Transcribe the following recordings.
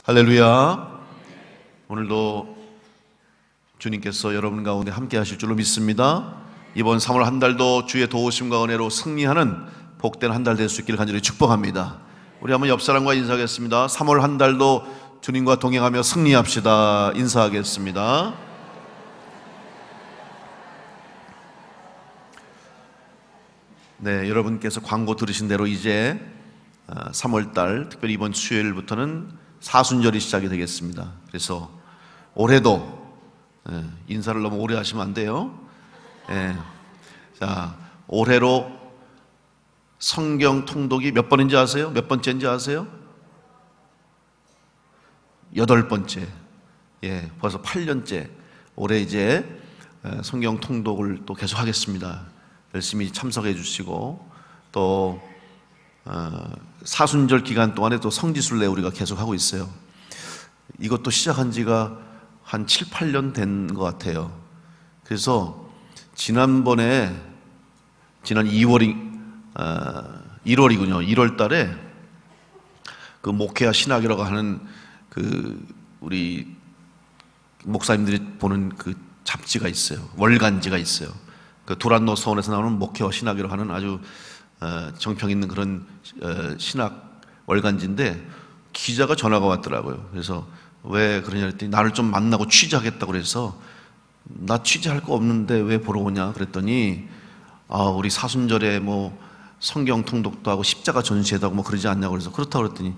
할렐루야. 오늘도 주님께서 여러분 가운데 함께 하실 줄로 믿습니다. 이번 3월 한 달도 주의 도우심과 은혜로 승리하는 복된 한 달 될 수 있기를 간절히 축복합니다. 우리 한번 옆 사람과 인사하겠습니다. 3월 한 달도 주님과 동행하며 승리합시다. 인사하겠습니다. 네, 여러분께서 광고 들으신 대로 이제 3월 달, 특별히 이번 수요일부터는 사순절이 시작이 되겠습니다. 그래서 올해도 인사를 너무 오래 하시면 안 돼요. 자, 올해로 성경 통독이 몇 번인지 아세요? 몇 번째인지 아세요? 8번째. 벌써 8년째. 올해 이제 성경 통독을 또 계속 하겠습니다. 열심히 참석해 주시고 또 사순절 기간 동안에 또 성지순례 우리가 계속 하고 있어요. 이것도 시작한 지가 한 7, 8년 된 것 같아요. 그래서 지난 1월이군요. 1월 달에 그 목회와 신학이라고 하는 그 우리 목사님들이 보는 그 잡지가 있어요. 월간지가 있어요. 그 두란노 서원에서 나오는 목회와 신학이라고 하는 아주 정평 있는 그런 신학 월간지인데 기자가 전화가 왔더라고요. 그래서 왜 그러냐 했더니 나를 좀 만나고 취재하겠다고 그래서 나 취재할 거 없는데 왜 보러 오냐 그랬더니 우리 사순절에 뭐 성경 통독도 하고 십자가 전시회도 하고 뭐 그러지 않냐고 그래서 그렇다고 그랬더니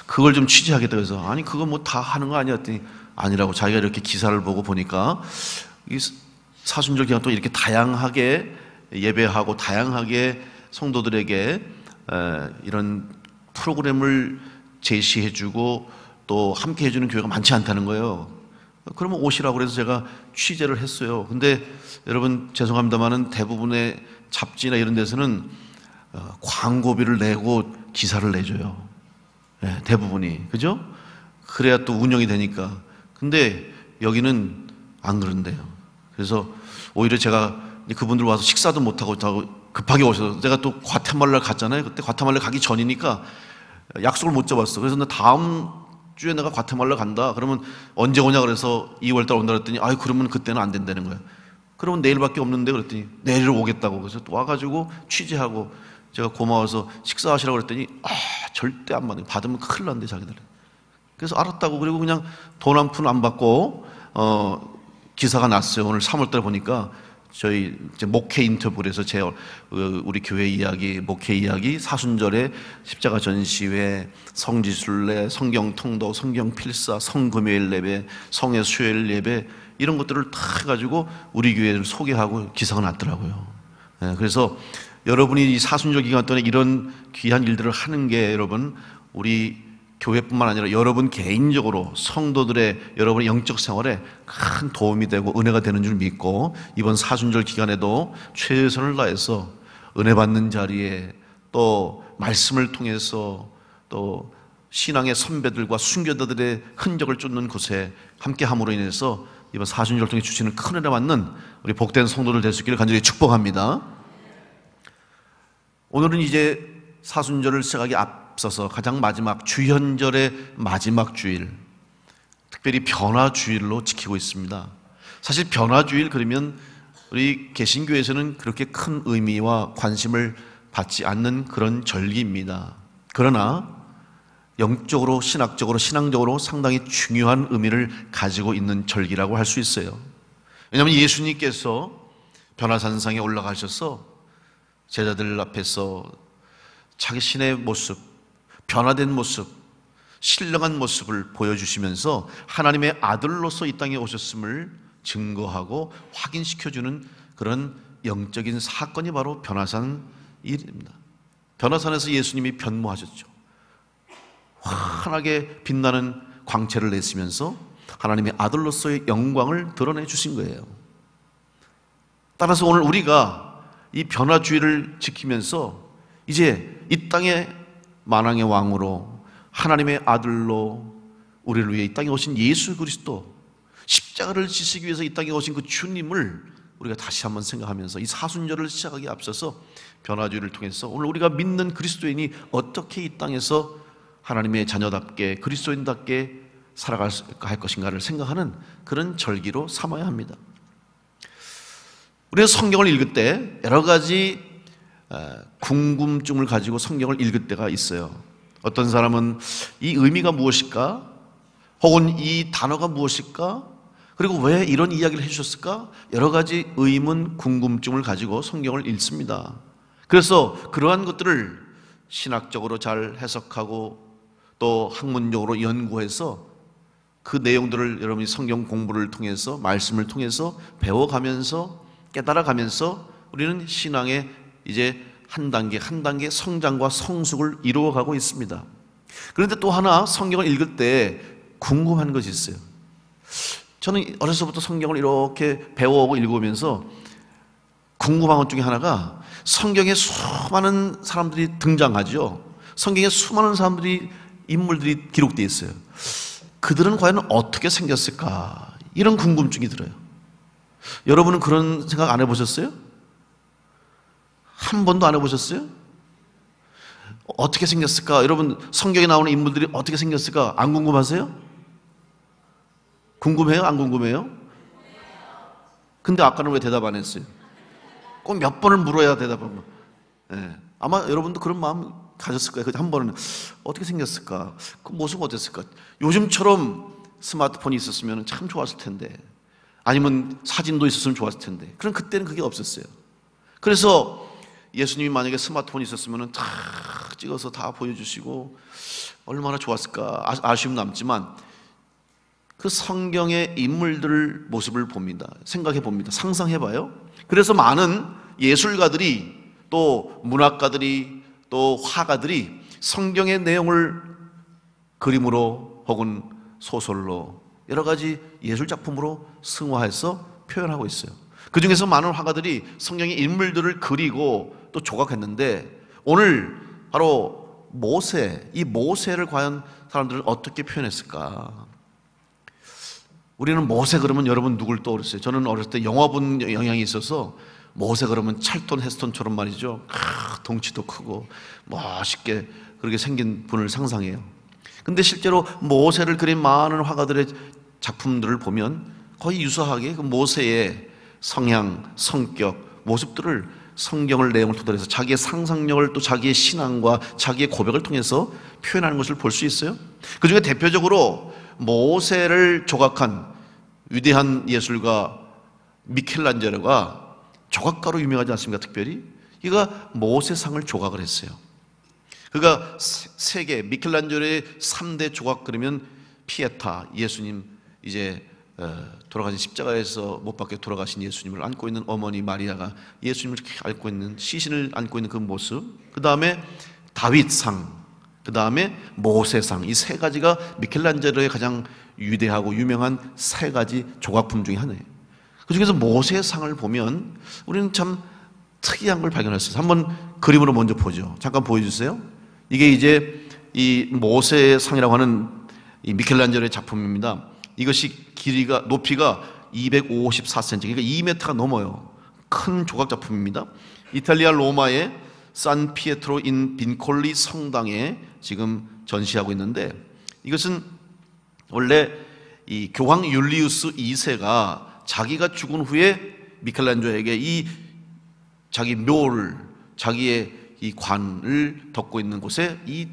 그걸 좀 취재하겠다고 해서 아니 그거 뭐 다 하는 거 아니야 했더니 아니라고 자기가 이렇게 기사를 보고 보니까 이 사순절 기간 또 이렇게 다양하게 예배하고 다양하게 성도들에게 이런 프로그램을 제시해주고 또 함께 해주는 교회가 많지 않다는 거예요. 그러면 오시라고 그래서 제가 취재를 했어요. 근데 여러분 죄송합니다만은 대부분의 잡지나 이런 데서는 광고비를 내고 기사를 내줘요. 대부분이. 그죠? 그래야 또 운영이 되니까. 근데 여기는 안 그런데요. 그래서 오히려 제가 그분들 와서 식사도 못하고 급하게 오셔서 제가 또 과테말라 갔잖아요. 그때 과테말라 가기 전이니까 약속을 못 잡았어. 그래서 나 다음 주에 내가 과테말라 간다. 그러면 언제 오냐 그래서 2월달 온다 그랬더니 그러면 그때는 안 된다는 거예요. 그러면 내일밖에 없는데 그랬더니 내일 오겠다고. 그래서 또 와가지고 취재하고 제가 고마워서 식사하시라고 그랬더니 절대 안 받아요. 받으면 큰일 난대 자기들은. 그래서 알았다고. 그리고 그냥 돈 한 푼 안 받고 기사가 났어요. 오늘 3월달 보니까 저희 이제 목회 인터뷰를 해서 우리 교회 이야기, 목회 이야기, 사순절에 십자가 전시회, 성지순례, 성경 통독, 성경 필사, 성금요일 예배, 성회 수요일 예배 이런 것들을 다 해가지고 우리 교회를 소개하고 기사가 났더라고요. 그래서 여러분이 이 사순절 기간 동안에 이런 귀한 일들을 하는 게 여러분 우리 교회뿐만 아니라 여러분 개인적으로 성도들의 여러분의 영적 생활에 큰 도움이 되고 은혜가 되는 줄 믿고 이번 사순절 기간에도 최선을 다해서 은혜 받는 자리에 또 말씀을 통해서 또 신앙의 선배들과 순교자들의 흔적을 쫓는 곳에 함께함으로 인해서 이번 사순절 통해 주시는 큰 은혜 받는 우리 복된 성도들 될 수 있기를 간절히 축복합니다. 오늘은 이제 사순절을 시작하기 앞서서 가장 마지막 주현절의 마지막 주일, 특별히 변화주일로 지키고 있습니다. 사실 변화주일 그러면 우리 개신교에서는 그렇게 큰 의미와 관심을 받지 않는 그런 절기입니다. 그러나 영적으로, 신학적으로, 신앙적으로 상당히 중요한 의미를 가지고 있는 절기라고 할 수 있어요. 왜냐하면 예수님께서 변화산상에 올라가셔서 제자들 앞에서 자기 신의 모습, 변화된 모습, 신령한 모습을 보여주시면서 하나님의 아들로서 이 땅에 오셨음을 증거하고 확인시켜주는 그런 영적인 사건이 바로 변화산 일입니다. 변화산에서 예수님이 변모하셨죠. 환하게 빛나는 광채를 내시면서 하나님의 아들로서의 영광을 드러내 주신 거예요. 따라서 오늘 우리가 이 변화주의를 지키면서 이제 이 땅의 만왕의 왕으로 하나님의 아들로 우리를 위해 이 땅에 오신 예수 그리스도, 십자가를 지시기 위해서 이 땅에 오신 그 주님을 우리가 다시 한번 생각하면서 이 사순절을 시작하기에 앞서서 변화주의를 통해서 오늘 우리가 믿는 그리스도인이 어떻게 이 땅에서 하나님의 자녀답게 그리스도인답게 살아갈 것인가를 생각하는 그런 절기로 삼아야 합니다. 우리는 성경을 읽을 때 여러 가지 궁금증을 가지고 성경을 읽을 때가 있어요. 어떤 사람은 이 의미가 무엇일까? 혹은 이 단어가 무엇일까? 그리고 왜 이런 이야기를 해주셨을까? 여러 가지 의문, 궁금증을 가지고 성경을 읽습니다. 그래서 그러한 것들을 신학적으로 잘 해석하고 또 학문적으로 연구해서 그 내용들을 여러분이 성경 공부를 통해서 말씀을 통해서 배워가면서 깨달아가면서 우리는 신앙의 이제 한 단계 한 단계 성장과 성숙을 이루어가고 있습니다. 그런데 또 하나 성경을 읽을 때 궁금한 것이 있어요. 저는 어려서부터 성경을 이렇게 배워오고 읽으면서 궁금한 것 중에 하나가 성경에 수많은 사람들이 등장하죠. 성경에 수많은 사람들이 인물들이 기록되어 있어요. 그들은 과연 어떻게 생겼을까? 이런 궁금증이 들어요. 여러분은 그런 생각 안 해보셨어요? 한 번도 안 해보셨어요? 어떻게 생겼을까? 여러분 성경에 나오는 인물들이 어떻게 생겼을까? 안 궁금하세요? 궁금해요? 안 궁금해요? 근데 아까는 왜 대답 안 했어요? 꼭 몇 번을 물어야 대답하면. 네. 아마 여러분도 그런 마음 가졌을 거예요. 한 번은 어떻게 생겼을까? 그 모습은 어땠을까? 요즘처럼 스마트폰이 있었으면 참 좋았을 텐데, 아니면 사진도 있었으면 좋았을 텐데, 그럼 그때는 그게 없었어요. 그래서 예수님이 만약에 스마트폰이 있었으면 다 찍어서 다 보여주시고 얼마나 좋았을까 아쉬움 남지만 그 성경의 인물들 모습을 봅니다. 생각해 봅니다. 상상해 봐요. 그래서 많은 예술가들이 또 문학가들이 또 화가들이 성경의 내용을 그림으로 혹은 소설로 여러 가지 예술작품으로 승화해서 표현하고 있어요. 그 중에서 많은 화가들이 성경의 인물들을 그리고 또 조각했는데 오늘 바로 모세, 이 모세를 과연 사람들은 어떻게 표현했을까? 우리는 모세 그러면 여러분 누굴 떠오르세요? 저는 어렸을 때 영화 본 영향이 있어서 모세 그러면 찰돈 헤스턴처럼 말이죠. 덩치도 크고 멋있게 그렇게 생긴 분을 상상해요. 근데 실제로 모세를 그린 많은 화가들의 작품들을 보면 거의 유사하게 그 모세의 성향, 성격, 모습들을 성경을 내용을 토대로 해서 자기의 상상력을 또 자기의 신앙과 자기의 고백을 통해서 표현하는 것을 볼 수 있어요. 그 중에 대표적으로 모세를 조각한 위대한 예술가 미켈란젤로가 조각가로 유명하지 않습니까? 특별히 그가 모세상을 조각을 했어요. 그가 세계 미켈란젤로의 3대 조각 그러면 피에타, 예수님 이제 돌아가신 십자가에서 못 박혀 돌아가신 예수님을 안고 있는 어머니 마리아가 예수님을 이렇게 안고 있는 시신을 안고 있는 그 모습, 그 다음에 다윗상, 그 다음에 모세상, 이 세 가지가 미켈란젤로의 가장 위대하고 유명한 세 가지 조각품 중에 하나예요. 그 중에서 모세상을 보면 우리는 참 특이한 걸 발견했어요. 한번 그림으로 먼저 보죠. 잠깐 보여주세요. 이게 이제 이 모세상이라고 하는 이 미켈란젤로의 작품입니다. 이것이 길이가, 높이가 254cm, 그러니까 2m가 넘어요. 큰 조각 작품입니다. 이탈리아 로마의 산 피에트로 인 빈콜리 성당에 지금 전시하고 있는데, 이것은 원래 이 교황 율리우스 2세가 자기가 죽은 후에 미켈란젤로에게 이 자기 묘를, 자기의 이 관을 덮고 있는 곳에 이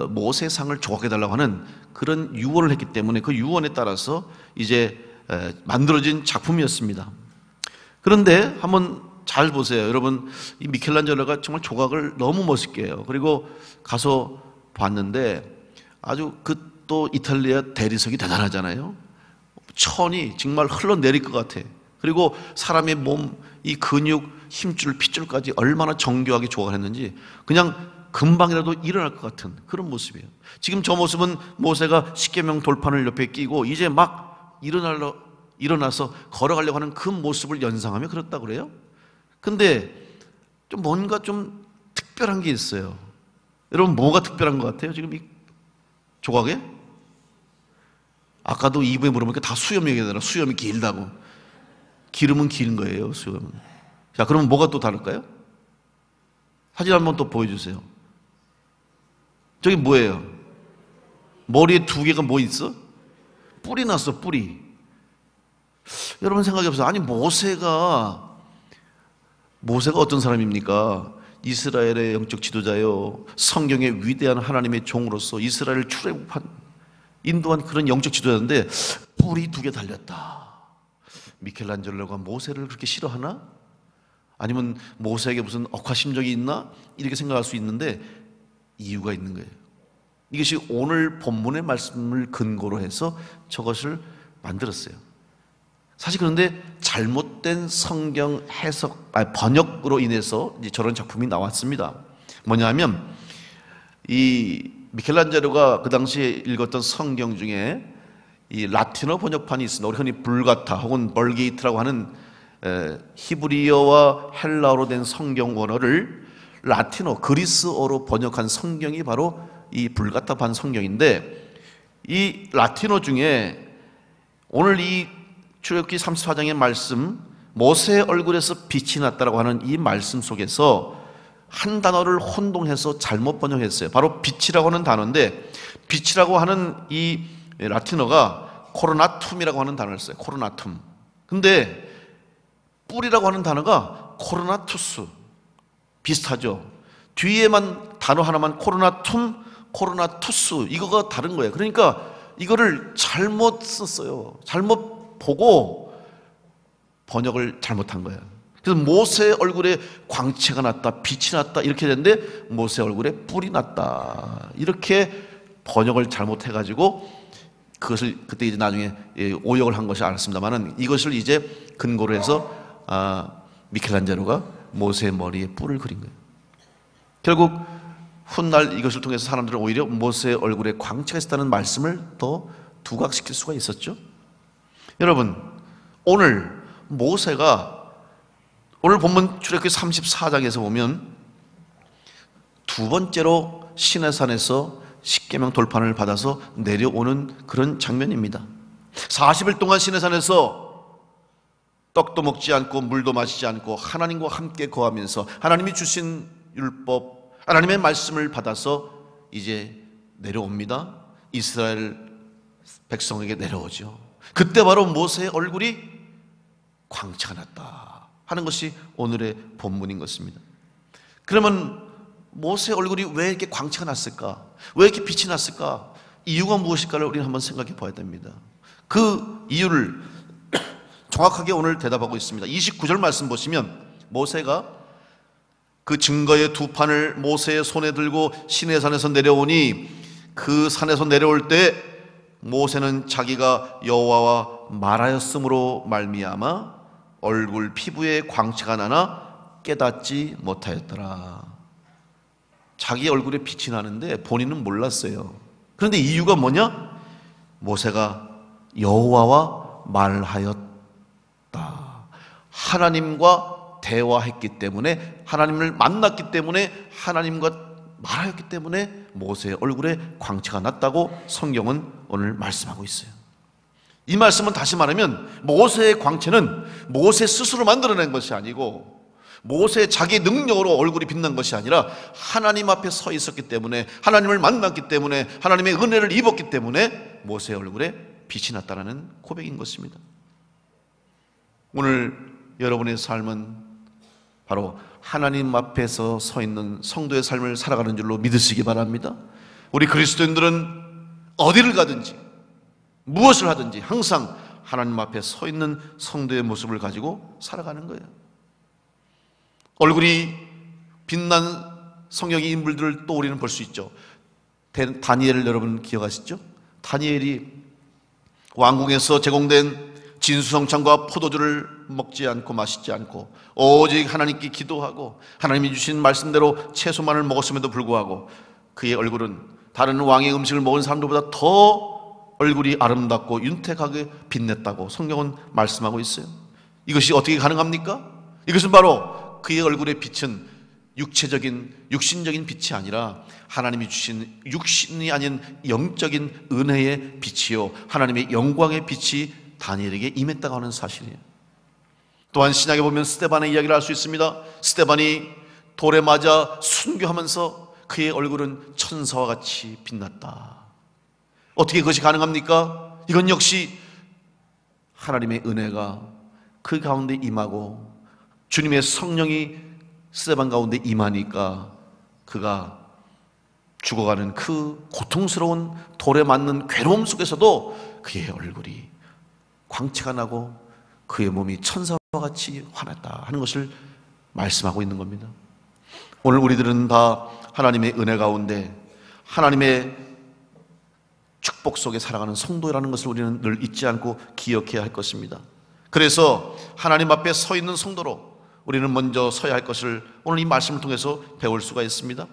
모세상을 조각해달라고 하는 그런 유언을 했기 때문에 그 유언에 따라서 이제 만들어진 작품이었습니다. 그런데 한번 잘 보세요. 여러분, 이 미켈란젤로가 정말 조각을 너무 멋있게 해요. 그리고 가서 봤는데 아주 그 또 이탈리아 대리석이 대단하잖아요. 천이 정말 흘러내릴 것 같아. 그리고 사람의 몸, 이 근육, 힘줄, 핏줄까지 얼마나 정교하게 조각을 했는지 그냥 금방이라도 일어날 것 같은 그런 모습이에요. 지금 저 모습은 모세가 십계명 돌판을 옆에 끼고 이제 막 일어나서 걸어가려고 하는 그 모습을 연상하며 그렇다고 그래요. 근데 좀 뭔가 좀 특별한 게 있어요. 여러분 뭐가 특별한 것 같아요? 지금 이 조각에? 아까도 2부에 물어보니까 다 수염 얘기하잖아. 수염이 길다고. 기름은 긴 거예요, 수염은. 자, 그러면 뭐가 또 다를까요? 사진 한번 또 보여주세요. 저기 뭐예요? 머리에 두 개가 뭐 있어? 뿔이 났어, 뿔이. 여러분 생각해 보세요. 아니, 모세가 어떤 사람입니까? 이스라엘의 영적 지도자요, 성경의 위대한 하나님의 종으로서 이스라엘을 출애굽한, 인도한 그런 영적 지도자인데 뿔이 2개 달렸다. 미켈란젤로가 모세를 그렇게 싫어하나? 아니면 모세에게 무슨 억하심정이 있나? 이렇게 생각할 수 있는데 이유가 있는 거예요. 이것이 오늘 본문의 말씀을 근거로 해서 저것을 만들었어요. 사실 그런데 잘못된 성경 해석, 번역으로 인해서 이제 저런 작품이 나왔습니다. 뭐냐면 이 미켈란젤로가 그 당시에 읽었던 성경 중에 이 라틴어 번역판이 있습니다. 우리 흔히 불가타 혹은 벌게이트라고 하는 히브리어와 헬라어로 된 성경 원어를 라틴어, 그리스어로 번역한 성경이 바로 이 불가타판 성경인데, 이 라틴어 중에 오늘 이 출애굽기 34장의 말씀, 모세의 얼굴에서 빛이 났다라고 하는 이 말씀 속에서 한 단어를 혼동해서 잘못 번역했어요. 바로 빛이라고 하는 단어인데, 빛이라고 하는 이 라틴어가 코로나툼이라고 하는 단어를 써요. 코로나툼. 근데 뿔이라고 하는 단어가 코로나투스. 비슷하죠. 뒤에만 단어 하나만 코로나툼, 코로나투스, 이거가 다른 거예요. 그러니까 이거를 잘못 썼어요. 잘못 보고 번역을 잘못한 거예요. 그래서 모세 얼굴에 광채가 났다, 빛이 났다 이렇게 됐는데 모세 얼굴에 뿔이 났다, 이렇게 번역을 잘못해가지고 그것을 그때 이제 나중에 오역을 한 것이 알았습니다만은, 이것을 이제 근거로 해서 미켈란젤로가 모세의 머리에 뿔을 그린 거예요. 결국 훗날 이것을 통해서 사람들은 오히려 모세의 얼굴에 광채가 있었다는 말씀을 더 두각시킬 수가 있었죠. 여러분, 오늘 모세가 오늘 본문 출애굽기 34장에서 보면 두 번째로 시내산에서 십계명 돌판을 받아서 내려오는 그런 장면입니다. 40일 동안 시내산에서 떡도 먹지 않고 물도 마시지 않고 하나님과 함께 거하면서 하나님이 주신 율법, 하나님의 말씀을 받아서 이제 내려옵니다. 이스라엘 백성에게 내려오죠. 그때 바로 모세의 얼굴이 광채가 났다 하는 것이 오늘의 본문인 것입니다. 그러면 모세의 얼굴이 왜 이렇게 광채가 났을까? 왜 이렇게 빛이 났을까? 이유가 무엇일까를 우리는 한번 생각해 봐야 됩니다. 그 이유를 정확하게 오늘 대답하고 있습니다. 29절 말씀 보시면 모세가 그 증거의 두 판을 모세의 손에 들고 시내산에서 내려오니 그 산에서 내려올 때 모세는 자기가 여호와와 말하였으므로 말미암아 얼굴 피부에 광채가 나나 깨닫지 못하였더라. 자기 얼굴에 빛이 나는데 본인은 몰랐어요. 그런데 이유가 뭐냐? 모세가 여호와와 말하였다. 하나님과 대화했기 때문에, 하나님을 만났기 때문에, 하나님과 말하였기 때문에 모세의 얼굴에 광채가 났다고 성경은 오늘 말씀하고 있어요. 이 말씀은 다시 말하면 모세의 광채는 모세 스스로 만들어낸 것이 아니고 모세의 자기 능력으로 얼굴이 빛난 것이 아니라 하나님 앞에 서 있었기 때문에, 하나님을 만났기 때문에, 하나님의 은혜를 입었기 때문에 모세의 얼굴에 빛이 났다는 고백인 것입니다. 오늘 여러분의 삶은 바로 하나님 앞에서 서 있는 성도의 삶을 살아가는 줄로 믿으시기 바랍니다. 우리 그리스도인들은 어디를 가든지 무엇을 하든지 항상 하나님 앞에 서 있는 성도의 모습을 가지고 살아가는 거예요. 얼굴이 빛난 성경의 인물들을 또 우리는 볼 수 있죠. 다니엘을 여러분 기억하시죠? 다니엘이 왕궁에서 제공된 진수성찬과 포도주를 먹지 않고 마시지 않고 오직 하나님께 기도하고 하나님이 주신 말씀대로 채소만을 먹었음에도 불구하고 그의 얼굴은 다른 왕의 음식을 먹은 사람들보다 더 얼굴이 아름답고 윤택하게 빛냈다고 성경은 말씀하고 있어요. 이것이 어떻게 가능합니까? 이것은 바로 그의 얼굴의 빛은 육신적인 빛이 아니라 하나님이 주신 육신이 아닌 영적인 은혜의 빛이요 하나님의 영광의 빛이 다니엘에게 임했다고 하는 사실이에요. 또한 신약에 보면 스데반의 이야기를 알 수 있습니다. 스데반이 돌에 맞아 순교하면서 그의 얼굴은 천사와 같이 빛났다. 어떻게 그것이 가능합니까? 이건 역시 하나님의 은혜가 그 가운데 임하고 주님의 성령이 스데반 가운데 임하니까 그가 죽어가는 그 고통스러운 돌에 맞는 괴로움 속에서도 그의 얼굴이 광채가 나고 그의 몸이 천사와 같이 환했다 하는 것을 말씀하고 있는 겁니다. 오늘 우리들은 다 하나님의 은혜 가운데 하나님의 축복 속에 살아가는 성도라는 것을 우리는 늘 잊지 않고 기억해야 할 것입니다. 그래서 하나님 앞에 서 있는 성도로 우리는 먼저 서야 할 것을 오늘 이 말씀을 통해서 배울 수가 있습니다.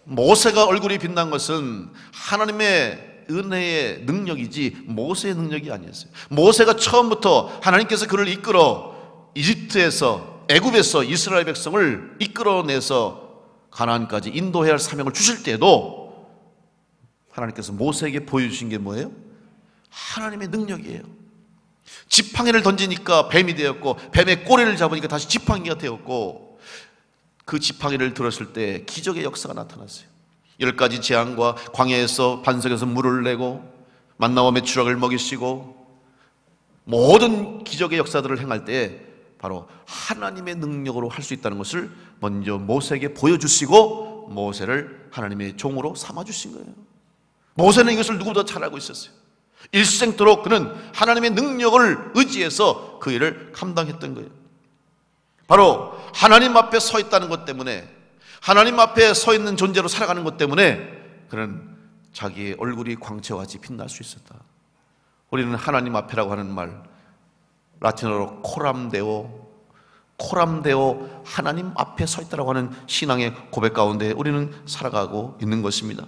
모세가 얼굴이 빛난 것은 하나님의 은혜의 능력이지 모세의 능력이 아니었어요. 모세가 처음부터 하나님께서 그를 이끌어 이집트에서, 애굽에서 이스라엘 백성을 이끌어내서 가나안까지 인도해야 할 사명을 주실 때에도 하나님께서 모세에게 보여주신 게 뭐예요? 하나님의 능력이에요. 지팡이를 던지니까 뱀이 되었고, 뱀의 꼬리를 잡으니까 다시 지팡이가 되었고, 그 지팡이를 들었을 때 기적의 역사가 나타났어요. 10가지 재앙과 광야에서 반석에서 물을 내고 만나와 메추락을 먹이시고 모든 기적의 역사들을 행할 때 바로 하나님의 능력으로 할 수 있다는 것을 먼저 모세에게 보여주시고 모세를 하나님의 종으로 삼아주신 거예요. 모세는 이것을 누구보다 잘 알고 있었어요. 일생토록 그는 하나님의 능력을 의지해서 그 일을 감당했던 거예요. 바로 하나님 앞에 서 있다는 것 때문에, 하나님 앞에 서 있는 존재로 살아가는 것 때문에 그는 자기의 얼굴이 광채와 같이 빛날 수 있었다. 우리는 하나님 앞에라고 하는 말, 라틴어로 코람데오, 하나님 앞에 서 있다라고 하는 신앙의 고백 가운데 우리는 살아가고 있는 것입니다.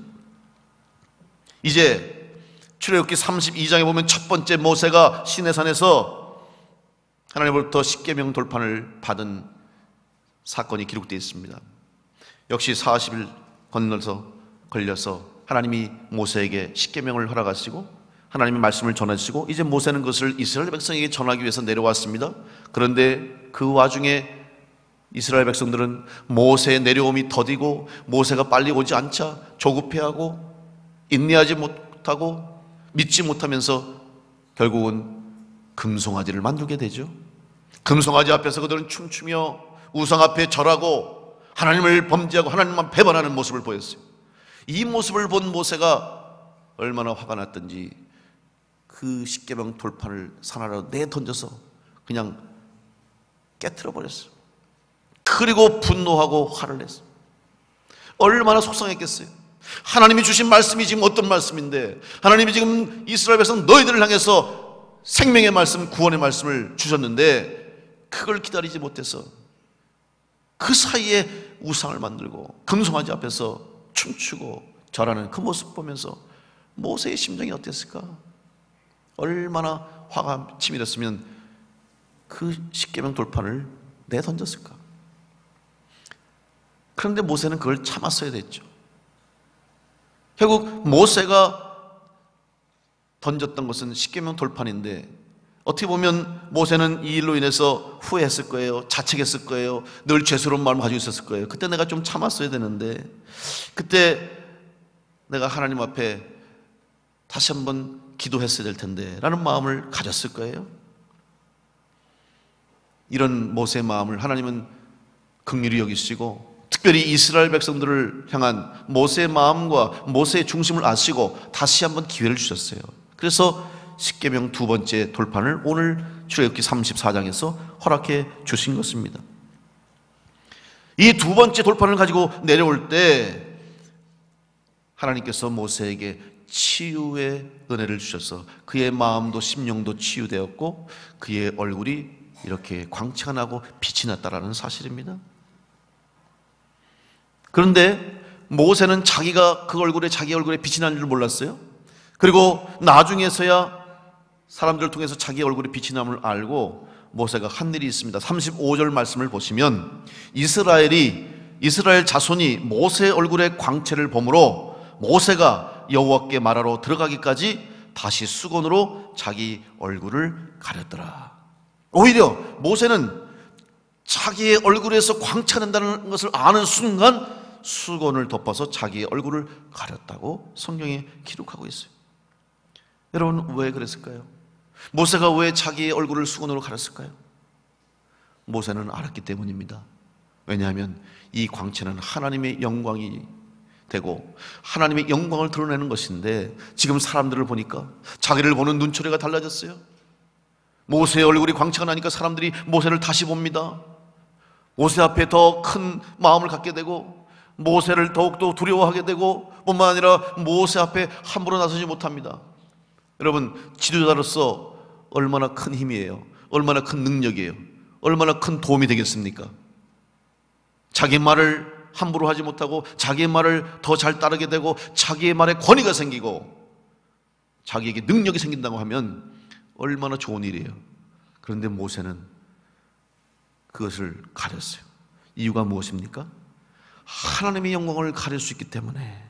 이제 출애굽기 32장에 보면 첫 번째 모세가 시내산에서 하나님으로부터 십계명 돌판을 받은 사건이 기록되어 있습니다. 역시 40일 걸려서 하나님이 모세에게 십계명을 허락하시고 하나님의 말씀을 전하시고 이제 모세는 그것을 이스라엘 백성에게 전하기 위해서 내려왔습니다. 그런데 그 와중에 이스라엘 백성들은 모세의 내려옴이 더디고 모세가 빨리 오지 않자 조급해하고 인내하지 못하고 믿지 못하면서 결국은 금송아지를 만들게 되죠. 금송아지 앞에서 그들은 춤추며 우상 앞에 절하고 하나님을 범죄하고 하나님만 배반하는 모습을 보였어요. 이 모습을 본 모세가 얼마나 화가 났던지 그 십계명 돌판을 산하로 내던져서 그냥 깨트려 버렸어요. 그리고 분노하고 화를 냈어요. 얼마나 속상했겠어요. 하나님이 주신 말씀이 지금 어떤 말씀인데, 하나님이 지금 이스라엘 백성 너희들을 향해서 생명의 말씀, 구원의 말씀을 주셨는데 그걸 기다리지 못해서 그 사이에 우상을 만들고 금송아지 앞에서 춤추고 절하는 그 모습 보면서 모세의 심정이 어땠을까? 얼마나 화가 치밀었으면 그 십계명 돌판을 내던졌을까? 그런데 모세는 그걸 참았어야 됐죠. 결국 모세가 던졌던 것은 십계명 돌판인데 어떻게 보면 모세는 이 일로 인해서 후회했을 거예요. 자책했을 거예요. 늘 죄스러운 마음을 가지고 있었을 거예요. 그때 내가 좀 참았어야 되는데, 그때 내가 하나님 앞에 다시 한번 기도했어야 될 텐데 라는 마음을 가졌을 거예요. 이런 모세의 마음을 하나님은 긍휼히 여기시고 특별히 이스라엘 백성들을 향한 모세의 마음과 모세의 중심을 아시고 다시 한번 기회를 주셨어요. 그래서 십계명 두 번째 돌판을 오늘 출애굽기 34장에서 허락해 주신 것입니다. 이 두 번째 돌판을 가지고 내려올 때 하나님께서 모세에게 치유의 은혜를 주셔서 그의 마음도 심령도 치유되었고 그의 얼굴이 이렇게 광채가 나고 빛이 났다라는 사실입니다. 그런데 모세는 자기가 그 얼굴에 자기 얼굴에 빛이 나는 줄 몰랐어요. 그리고 나중에서야 사람들을 통해서 자기 얼굴에 빛이 남을 알고 모세가 한 일이 있습니다. 35절 말씀을 보시면 이스라엘 자손이 모세의 얼굴에 광채를 보므로 모세가 여호와께 말하러 들어가기까지 다시 수건으로 자기 얼굴을 가렸더라. 오히려 모세는 자기의 얼굴에서 광채가 난다는 것을 아는 순간 수건을 덮어서 자기의 얼굴을 가렸다고 성경에 기록하고 있어요. 여러분, 왜 그랬을까요? 모세가 왜 자기의 얼굴을 수건으로 가렸을까요? 모세는 알았기 때문입니다. 왜냐하면 이 광채는 하나님의 영광이 되고 하나님의 영광을 드러내는 것인데, 지금 사람들을 보니까 자기를 보는 눈초리가 달라졌어요. 모세의 얼굴이 광채가 나니까 사람들이 모세를 다시 봅니다. 모세 앞에 더 큰 마음을 갖게 되고 모세를 더욱더 두려워하게 되고, 뿐만 아니라 모세 앞에 함부로 나서지 못합니다. 여러분, 지도자로서 얼마나 큰 힘이에요. 얼마나 큰 능력이에요. 얼마나 큰 도움이 되겠습니까? 자기 말을 함부로 하지 못하고 자기의 말을 더 잘 따르게 되고 자기의 말에 권위가 생기고 자기에게 능력이 생긴다고 하면 얼마나 좋은 일이에요. 그런데 모세는 그것을 가렸어요. 이유가 무엇입니까? 하나님의 영광을 가릴 수 있기 때문에.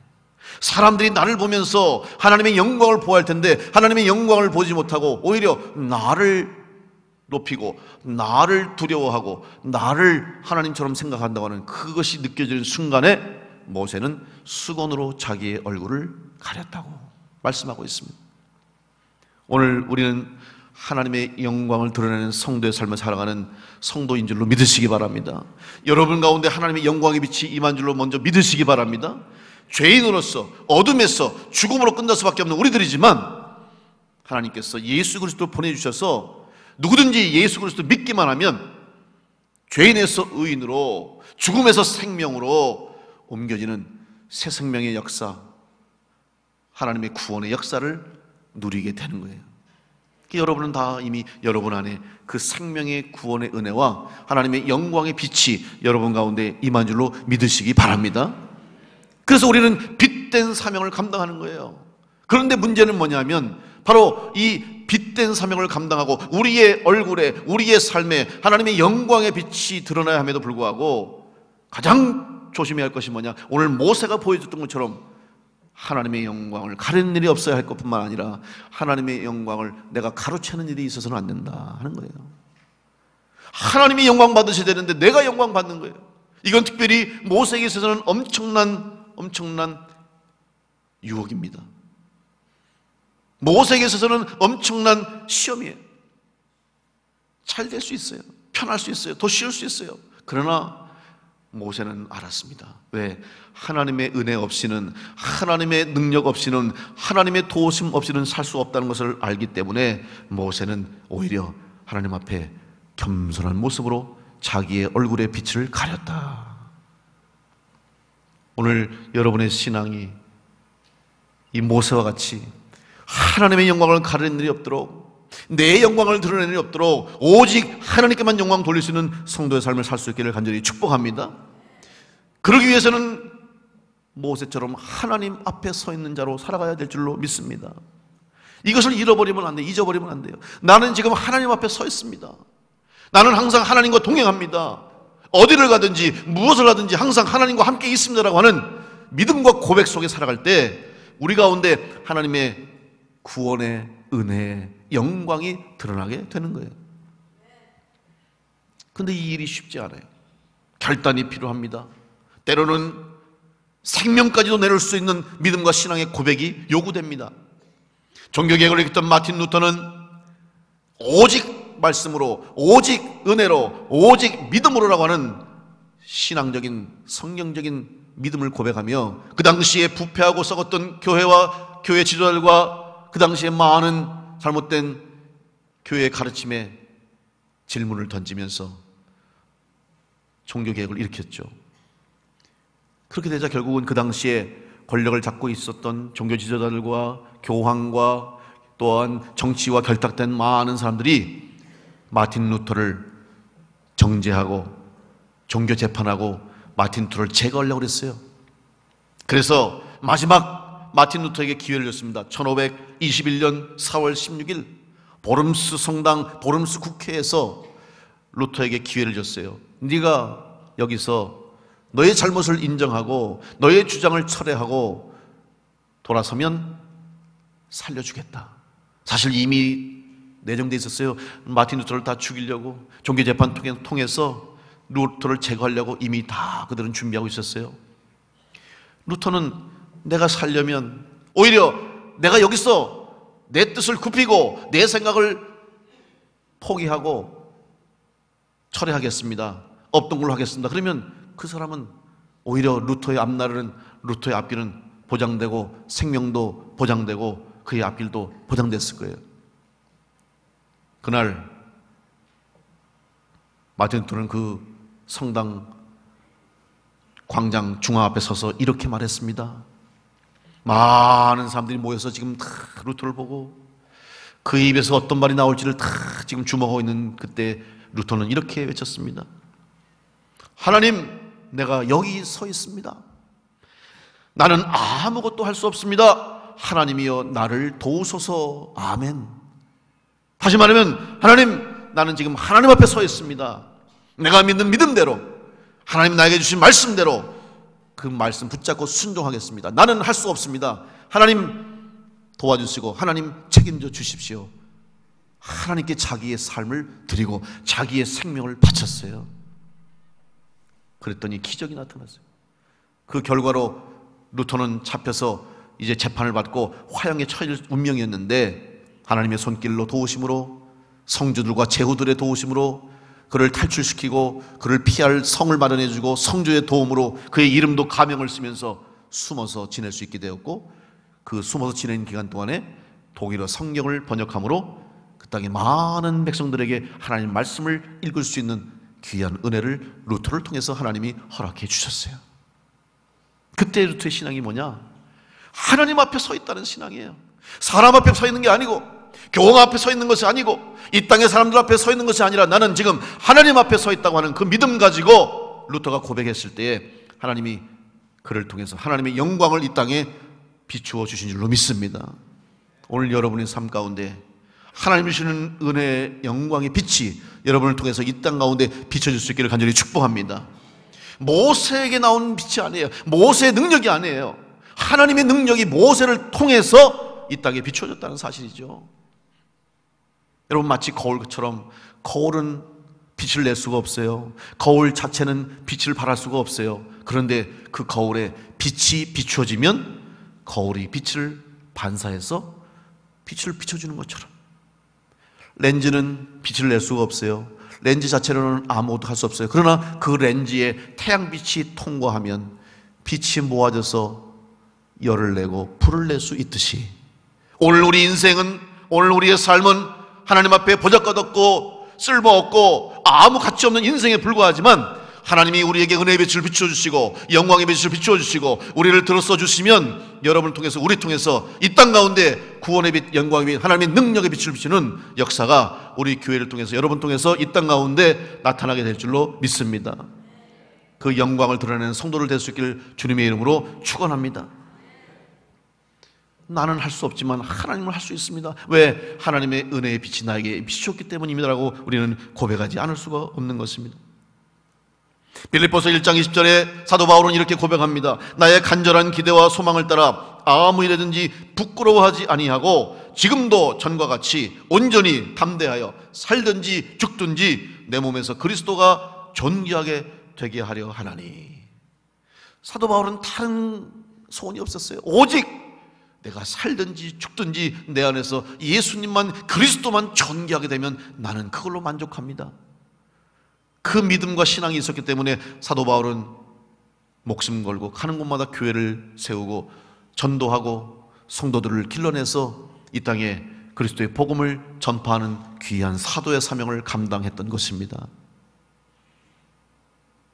사람들이 나를 보면서 하나님의 영광을 보아야 할 텐데 하나님의 영광을 보지 못하고 오히려 나를 높이고 나를 두려워하고 나를 하나님처럼 생각한다고 하는 그것이 느껴지는 순간에 모세는 수건으로 자기의 얼굴을 가렸다고 말씀하고 있습니다. 오늘 우리는 하나님의 영광을 드러내는 성도의 삶을 살아가는 성도인 줄로 믿으시기 바랍니다. 여러분 가운데 하나님의 영광의 빛이 임한 줄로 먼저 믿으시기 바랍니다. 죄인으로서 어둠에서 죽음으로 끝날 수밖에 없는 우리들이지만 하나님께서 예수 그리스도를 보내주셔서 누구든지 예수 그리스도 믿기만 하면 죄인에서 의인으로, 죽음에서 생명으로 옮겨지는 새 생명의 역사, 하나님의 구원의 역사를 누리게 되는 거예요. 여러분은 다 이미 여러분 안에 그 생명의 구원의 은혜와 하나님의 영광의 빛이 여러분 가운데 임한 줄로 믿으시기 바랍니다. 그래서 우리는 빛된 사명을 감당하는 거예요. 그런데 문제는 뭐냐면 바로 이 빛된 사명을 감당하고 우리의 얼굴에, 우리의 삶에 하나님의 영광의 빛이 드러나야 함에도 불구하고 가장 조심해야 할 것이 뭐냐, 오늘 모세가 보여줬던 것처럼 하나님의 영광을 가리는 일이 없어야 할 것뿐만 아니라 하나님의 영광을 내가 가로채는 일이 있어서는 안 된다 하는 거예요. 하나님이 영광 받으셔야 되는데 내가 영광 받는 거예요. 이건 특별히 모세에게 있어서는 엄청난 유혹입니다. 모세에게 있어서는 엄청난 시험이에요. 잘 될 수 있어요. 편할 수 있어요. 더 쉬울 수 있어요. 그러나 모세는 알았습니다. 왜? 하나님의 은혜 없이는, 하나님의 능력 없이는, 하나님의 도우심 없이는 살 수 없다는 것을 알기 때문에 모세는 오히려 하나님 앞에 겸손한 모습으로 자기의 얼굴의 빛을 가렸다. 오늘 여러분의 신앙이 이 모세와 같이 하나님의 영광을 가리는 일이 없도록, 내 영광을 드러내는 일이 없도록 오직 하나님께만 영광 돌릴 수 있는 성도의 삶을 살 수 있기를 간절히 축복합니다. 그러기 위해서는 모세처럼 하나님 앞에 서 있는 자로 살아가야 될 줄로 믿습니다. 이것을 잃어버리면 안 돼요. 잊어버리면 안 돼요. 나는 지금 하나님 앞에 서 있습니다. 나는 항상 하나님과 동행합니다. 어디를 가든지 무엇을 하든지 항상 하나님과 함께 있습니다라고 하는 믿음과 고백 속에 살아갈 때 우리 가운데 하나님의 구원의 은혜의 영광이 드러나게 되는 거예요. 그런데 이 일이 쉽지 않아요. 결단이 필요합니다. 때로는 생명까지도 내놓을 수 있는 믿음과 신앙의 고백이 요구됩니다. 종교개혁을 일으켰던 마틴 루터는 오직 말씀으로, 오직 은혜로, 오직 믿음으로라고 하는 신앙적인 성경적인 믿음을 고백하며 그 당시에 부패하고 썩었던 교회와 교회 지도자들과 그 당시에 많은 잘못된 교회의 가르침에 질문을 던지면서 종교개혁을 일으켰죠. 그렇게 되자 결국은 그 당시에 권력을 잡고 있었던 종교 지도자들과 교황과 또한 정치와 결탁된 많은 사람들이 마틴 루터를 정죄하고 종교 재판하고 마틴 루터를 제거하려고 그랬어요. 그래서 마지막 마틴 루터에게 기회를 줬습니다. 1521년 4월 16일 보름스 성당, 보름스 국회에서 루터에게 기회를 줬어요. 네가 여기서 너의 잘못을 인정하고 너의 주장을 철회하고 돌아서면 살려주겠다. 사실 이미 내정돼 있었어요. 마틴 루터를 다 죽이려고 종교재판 통해서 루터를 제거하려고 이미 다 그들은 준비하고 있었어요. 루터는 내가 살려면 오히려 내가 여기서 내 뜻을 굽히고 내 생각을 포기하고 철회하겠습니다. 없던 걸로 하겠습니다. 그러면 그 사람은 오히려 루터의 앞날은, 루터의 앞길은 보장되고 생명도 보장되고 그의 앞길도 보장됐을 거예요. 그날 마틴 루터는 그 성당 광장 중앙 앞에 서서 이렇게 말했습니다. 많은 사람들이 모여서 지금 다 루터를 보고 그의 입에서 어떤 말이 나올지를 다 지금 주목하고 있는 그때 루터는 이렇게 외쳤습니다. 하나님, 내가 여기 서 있습니다. 나는 아무것도 할 수 없습니다. 하나님이여 나를 도우소서. 아멘. 다시 말하면 하나님, 나는 지금 하나님 앞에 서 있습니다. 내가 믿는 믿음대로 하나님 나에게 주신 말씀대로 그 말씀 붙잡고 순종하겠습니다. 나는 할 수 없습니다. 하나님 도와주시고 하나님 책임져 주십시오. 하나님께 자기의 삶을 드리고 자기의 생명을 바쳤어요. 그랬더니 기적이 나타났어요. 그 결과로 루터는 잡혀서 이제 재판을 받고 화형에 처해질 운명이었는데 하나님의 손길로 도우심으로, 성주들과 제후들의 도우심으로 그를 탈출시키고 그를 피할 성을 마련해주고 성주의 도움으로 그의 이름도 가명을 쓰면서 숨어서 지낼 수 있게 되었고, 그 숨어서 지내는 기간 동안에 독일어 성경을 번역함으로 그 땅의 많은 백성들에게 하나님 말씀을 읽을 수 있는 귀한 은혜를 루터를 통해서 하나님이 허락해 주셨어요. 그때 루터의 신앙이 뭐냐? 하나님 앞에 서 있다는 신앙이에요. 사람 앞에 서 있는 게 아니고, 교황 앞에 서 있는 것이 아니고, 이 땅의 사람들 앞에 서 있는 것이 아니라 나는 지금 하나님 앞에 서 있다고 하는 그 믿음 가지고 루터가 고백했을 때에 하나님이 그를 통해서 하나님의 영광을 이 땅에 비추어 주신 줄로 믿습니다. 오늘 여러분의 삶 가운데 하나님이 주시는 은혜의 영광의 빛이 여러분을 통해서 이 땅 가운데 비춰질 수 있기를 간절히 축복합니다. 모세에게 나온 빛이 아니에요. 모세의 능력이 아니에요. 하나님의 능력이 모세를 통해서 이 땅에 비춰졌다는 사실이죠. 여러분, 마치 거울처럼 거울은 빛을 낼 수가 없어요. 거울 자체는 빛을 발할 수가 없어요. 그런데 그 거울에 빛이 비추어지면 거울이 빛을 반사해서 빛을 비춰주는 것처럼, 렌즈는 빛을 낼 수가 없어요. 렌즈 자체로는 아무것도 할 수 없어요. 그러나 그 렌즈에 태양빛이 통과하면 빛이 모아져서 열을 내고 불을 낼 수 있듯이, 오늘 우리 인생은, 오늘 우리의 삶은 하나님 앞에 보잘것없고 쓸모없고 아무 가치 없는 인생에 불과하지만 하나님이 우리에게 은혜의 빛을 비춰주시고 영광의 빛을 비춰주시고 우리를 들어서 주시면 여러분을 통해서, 우리 통해서 이 땅 가운데 구원의 빛, 영광의 빛, 하나님의 능력의 빛을 비추는 역사가 우리 교회를 통해서, 여러분 통해서 이 땅 가운데 나타나게 될 줄로 믿습니다. 그 영광을 드러내는 성도를 될 수 있기를 주님의 이름으로 축원합니다. 나는 할 수 없지만 하나님은 할 수 있습니다. 왜? 하나님의 은혜의 빛이 나에게 비추었기 때문입니다라고 우리는 고백하지 않을 수가 없는 것입니다. 빌립보서 1장 20절에 사도 바울은 이렇게 고백합니다. 나의 간절한 기대와 소망을 따라 아무 일에든지 부끄러워하지 아니하고 지금도 전과 같이 온전히 담대하여 살든지 죽든지 내 몸에서 그리스도가 존귀하게 되게 하려 하나니. 사도 바울은 다른 소원이 없었어요. 오직 내가 살든지 죽든지 내 안에서 예수님만, 그리스도만 존귀하게 되면 나는 그걸로 만족합니다. 그 믿음과 신앙이 있었기 때문에 사도 바울은 목숨 걸고 가는 곳마다 교회를 세우고 전도하고 성도들을 길러내서 이 땅에 그리스도의 복음을 전파하는 귀한 사도의 사명을 감당했던 것입니다.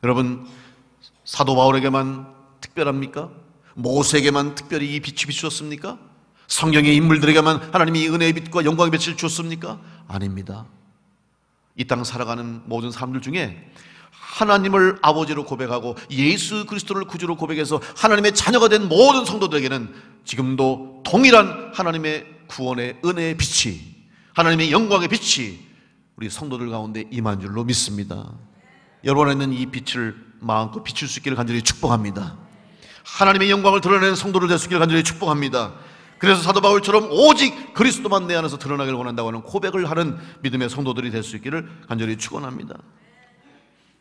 여러분, 사도 바울에게만 특별합니까? 모세에게만 특별히 이 빛이 비추었습니까? 성경의 인물들에게만 하나님이 은혜의 빛과 영광의 빛을 주었습니까? 아닙니다. 이 땅 살아가는 모든 사람들 중에 하나님을 아버지로 고백하고 예수 그리스도를 구주로 고백해서 하나님의 자녀가 된 모든 성도들에게는 지금도 동일한 하나님의 구원의 은혜의 빛이, 하나님의 영광의 빛이 우리 성도들 가운데 임한 줄로 믿습니다. 여러분 안에 있는 이 빛을 마음껏 비출 수 있기를 간절히 축복합니다. 하나님의 영광을 드러내는 성도를 될 수 있기를 간절히 축복합니다. 그래서 사도 바울처럼 오직 그리스도만 내 안에서 드러나기를 원한다고 하는 고백을 하는 믿음의 성도들이 될 수 있기를 간절히 축원합니다.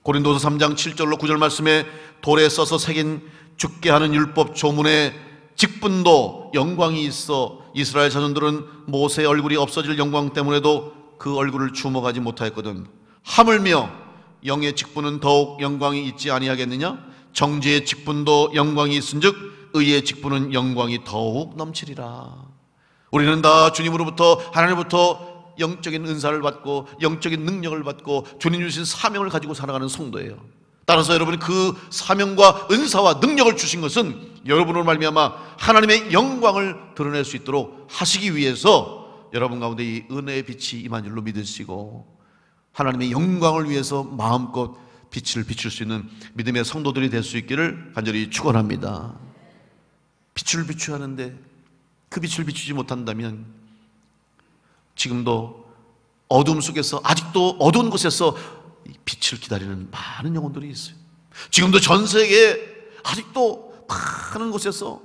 고린도서 3장 7절로 9절 말씀에 돌에 써서 새긴 죽게 하는 율법 조문에 직분도 영광이 있어 이스라엘 자손들은 모세의 얼굴이 없어질 영광 때문에도 그 얼굴을 주목하지 못하였거든. 하물며 영의 직분은 더욱 영광이 있지 아니하겠느냐? 정죄의 직분도 영광이 있은즉 의의 직분은 영광이 더욱 넘치리라. 우리는 다 주님으로부터, 하나님으로부터 영적인 은사를 받고 영적인 능력을 받고 주님 주신 사명을 가지고 살아가는 성도예요. 따라서 여러분이 그 사명과 은사와 능력을 주신 것은 여러분으로 말미암아 하나님의 영광을 드러낼 수 있도록 하시기 위해서 여러분 가운데 이 은혜의 빛이 임한 줄로 믿으시고 하나님의 영광을 위해서 마음껏 빛을 비출 수 있는 믿음의 성도들이 될 수 있기를 간절히 축원합니다. 빛을 비춰야 하는데 그 빛을 비추지 못한다면 지금도 어둠 속에서, 아직도 어두운 곳에서 빛을 기다리는 많은 영혼들이 있어요. 지금도 전 세계에 아직도 많은 곳에서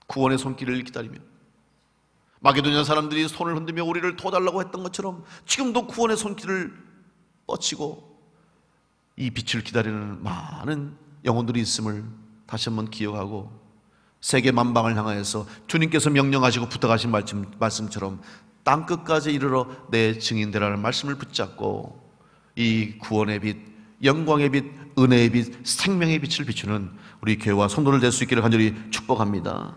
구원의 손길을 기다리며, 마게도냐 사람들이 손을 흔들며 우리를 도와달라고 했던 것처럼 지금도 구원의 손길을 뻗치고 이 빛을 기다리는 많은 영혼들이 있음을 다시 한번 기억하고, 세계 만방을 향하여서 주님께서 명령하시고 부탁하신 말씀처럼 땅끝까지 이르러 내 증인 되라는 말씀을 붙잡고 이 구원의 빛, 영광의 빛, 은혜의 빛, 생명의 빛을 비추는 우리 교회와 성도들 될 수 있기를 간절히 축복합니다.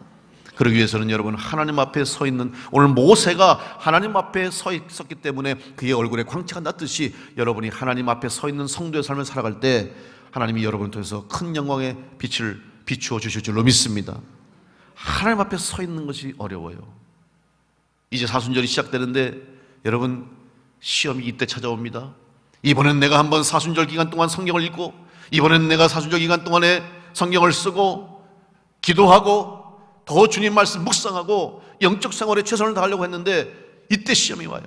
그러기 위해서는 여러분 하나님 앞에 서 있는, 오늘 모세가 하나님 앞에 서 있었기 때문에 그의 얼굴에 광채가 났듯이 여러분이 하나님 앞에 서 있는 성도의 삶을 살아갈 때 하나님이 여러분을 통해서 큰 영광의 빛을 비추어 주실 줄로 믿습니다. 하나님 앞에 서 있는 것이 어려워요. 이제 사순절이 시작되는데 여러분 시험이 이때 찾아옵니다. 이번엔 내가 한번 사순절 기간 동안 성경을 읽고, 이번엔 내가 사순절 기간 동안에 성경을 쓰고 기도하고 더 주님 말씀 묵상하고 영적 생활에 최선을 다하려고 했는데 이때 시험이 와요.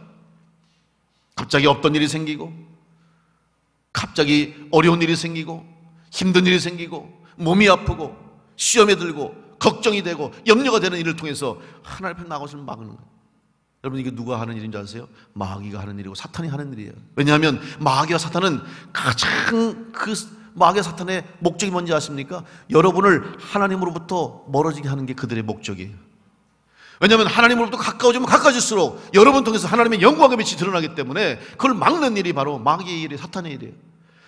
갑자기 없던 일이 생기고, 갑자기 어려운 일이 생기고, 힘든 일이 생기고, 몸이 아프고, 시험에 들고, 걱정이 되고, 염려가 되는 일을 통해서 하나님 앞에 나가서는 막는 거예요. 여러분 이게 누가 하는 일인 줄 아세요? 마귀가 하는 일이고 사탄이 하는 일이에요. 왜냐하면 마귀와 사탄은 가장 그 마귀와 사탄의 목적이 뭔지 아십니까? 여러분을 하나님으로부터 멀어지게 하는 게 그들의 목적이에요. 왜냐하면 하나님으로부터 가까워지면 가까워질수록 여러분 통해서 하나님의 영광의 빛이 드러나기 때문에 그걸 막는 일이 바로 마귀의 일이에요. 사탄의 일이에요.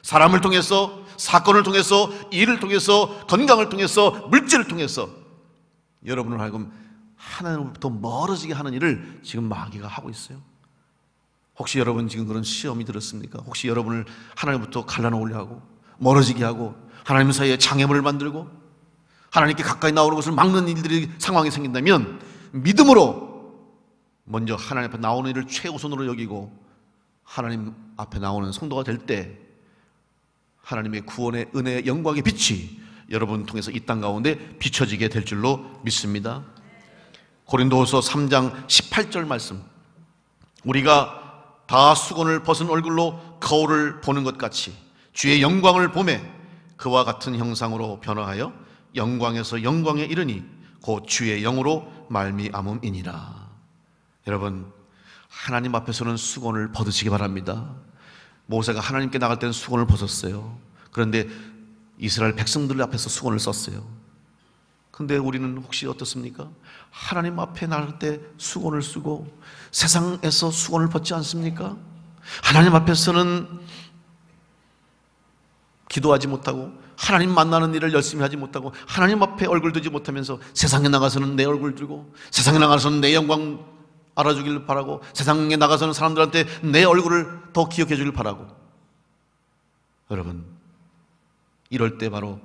사람을 통해서, 사건을 통해서, 일을 통해서, 건강을 통해서, 물질을 통해서 여러분을 하여금 하나님으로부터 멀어지게 하는 일을 지금 마귀가 하고 있어요. 혹시 여러분 지금 그런 시험이 들었습니까? 혹시 여러분을 하나님부터 갈라놓으려 하고 멀어지게 하고 하나님 사이에 장애물을 만들고 하나님께 가까이 나오는 것을 막는 일들이 상황이 생긴다면 믿음으로 먼저 하나님 앞에 나오는 일을 최우선으로 여기고 하나님 앞에 나오는 성도가 될 때 하나님의 구원의 은혜의 영광의 빛이 여러분 통해서 이 땅 가운데 비춰지게 될 줄로 믿습니다. 고린도후서 3장 18절 말씀, 우리가 다 수건을 벗은 얼굴로 거울을 보는 것 같이 주의 영광을 보매 그와 같은 형상으로 변화하여 영광에서 영광에 이르니 곧 주의 영으로 말미암음이니라. 여러분 하나님 앞에서는 수건을 벗으시기 바랍니다. 모세가 하나님께 나갈 때는 수건을 벗었어요. 그런데 이스라엘 백성들 앞에서 수건을 썼어요. 근데 우리는 혹시 어떻습니까? 하나님 앞에 나갈 때 수건을 쓰고 세상에서 수건을 벗지 않습니까? 하나님 앞에서는 기도하지 못하고 하나님 만나는 일을 열심히 하지 못하고 하나님 앞에 얼굴 들지 못하면서 세상에 나가서는 내 얼굴 들고 세상에 나가서는 내 영광 알아주기를 바라고 세상에 나가서는 사람들한테 내 얼굴을 더 기억해 주길 바라고, 여러분 이럴 때 바로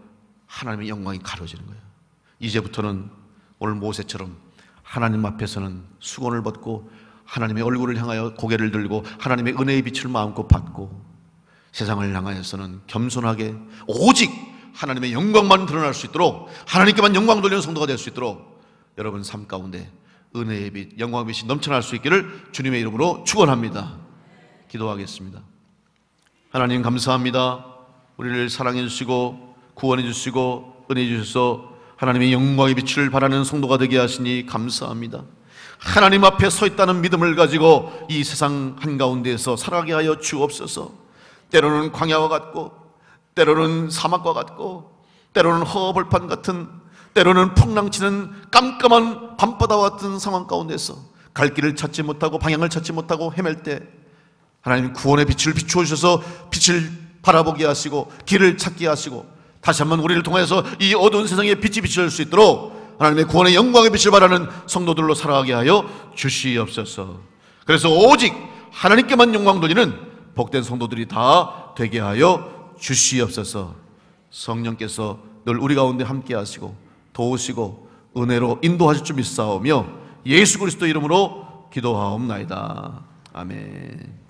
하나님의 영광이 가려지는 거예요. 이제부터는 오늘 모세처럼 하나님 앞에서는 수건을 벗고 하나님의 얼굴을 향하여 고개를 들고 하나님의 은혜의 빛을 마음껏 받고 세상을 향하여서는 겸손하게 오직 하나님의 영광만 드러날 수 있도록 하나님께만 영광 돌리는 성도가 될 수 있도록 여러분 삶 가운데 은혜의 빛, 영광의 빛이 넘쳐날 수 있기를 주님의 이름으로 축원합니다. 기도하겠습니다. 하나님 감사합니다. 우리를 사랑해 주시고 구원해 주시고 은혜 주셔서 하나님의 영광의 빛을 바라는 성도가 되게 하시니 감사합니다. 하나님 앞에 서 있다는 믿음을 가지고 이 세상 한가운데에서 살아가게 하여 주옵소서. 때로는 광야와 같고 때로는 사막과 같고 때로는 허벌판 같은 때로는 풍랑치는 깜깜한 밤바다와 같은 상황 가운데서 갈 길을 찾지 못하고 방향을 찾지 못하고 헤맬 때 하나님 구원의 빛을 비추어 주셔서 빛을 바라보게 하시고 길을 찾게 하시고 다시 한번 우리를 통해서 이 어두운 세상에 빛이 비칠 수 있도록 하나님의 구원의 영광의 빛을 발하는 성도들로 살아가게 하여 주시옵소서. 그래서 오직 하나님께만 영광 돌리는 복된 성도들이 다 되게 하여 주시옵소서. 성령께서 늘 우리 가운데 함께 하시고 도우시고 은혜로 인도하실 줄 믿사오며 예수 그리스도 이름으로 기도하옵나이다. 아멘.